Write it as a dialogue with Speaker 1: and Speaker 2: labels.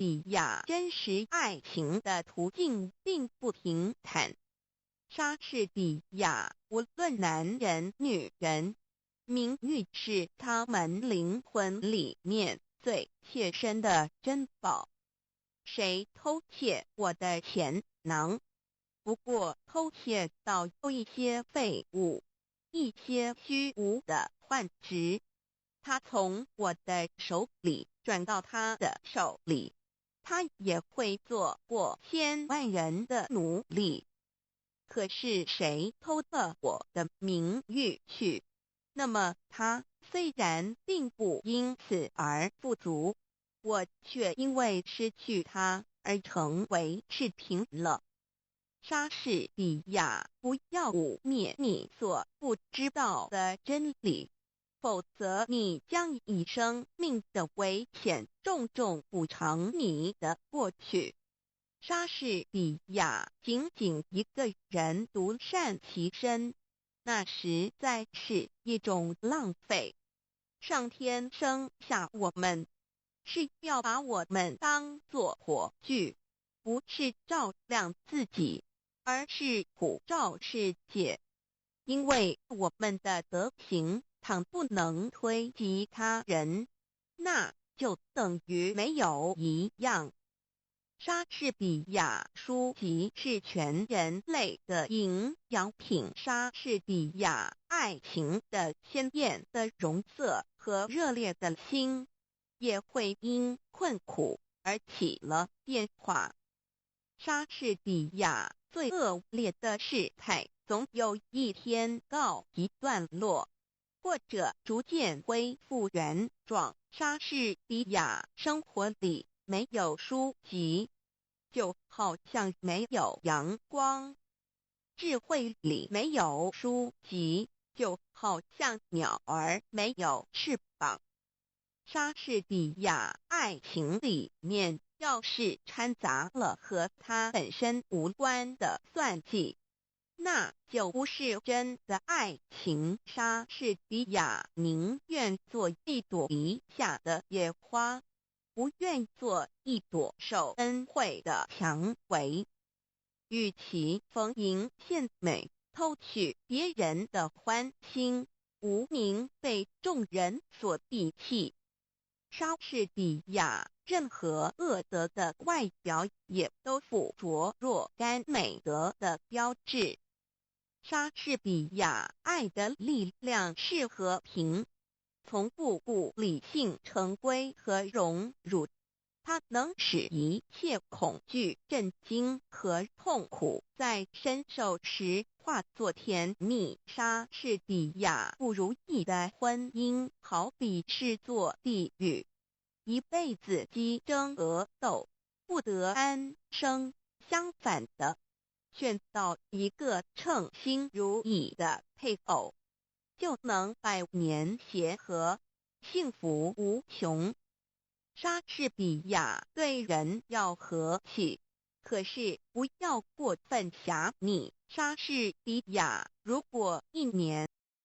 Speaker 1: 比亚真实爱情的途径并不平坦。莎士比亚无论男人女人，名誉是他们灵魂里面最切身的珍宝。谁偷窃我的钱囊？不过偷窃到有一些废物，一些虚无的幻值，他从我的手里转到他的手里，他也会做过千万人的奴隶。可是谁偷了我的名誉去？那么他虽然并不因此而富足，我却因为失去他而成为赤贫了。莎士比亚，不要污蔑你所不知道的真理，否则你将以生命的危险重重补偿你的过去。莎士比亚仅仅一个人独善其身，那实在是一种浪费。上天生下我们，是要把我们当作火炬，不是照亮自己，而是普照世界。因为我们的德行倘不能推及他人，那就等于没有一样。莎士比亚书籍是全人类的营养品，莎士比亚爱情的鲜艳的容色和热烈的心，也会因困苦而起了变化。莎士比亚最恶劣的事态，总有一天告一段落，或者逐渐恢复原状。莎士比亚生活里没有书籍，就好像没有阳光；智慧里没有书籍，就好像鸟儿没有翅膀。莎士比亚爱情里面要是掺杂了和他本身无关的算计，那就不是真的爱情。莎士比亚宁愿做一朵篱下的野花，不愿做一朵受恩惠的蔷薇。与其逢迎献美，偷取别人的欢心，无名被众人所鄙弃，莎士比亚任何恶德的外表也都附着若干美德的标志。莎士比亚爱的力量是和平，从不顾理性成规和荣辱，它能使一切恐惧、震惊和痛苦在伸手时化作甜蜜。莎士比亚不如意的婚姻，好比是座地狱，一辈子鸡争鹅斗，不得安生。相反的，选到一个称心如意的配偶，就能百年协和，幸福无穷。莎士比亚对人要和气，可是不要过分狭隘。莎士比亚如果一年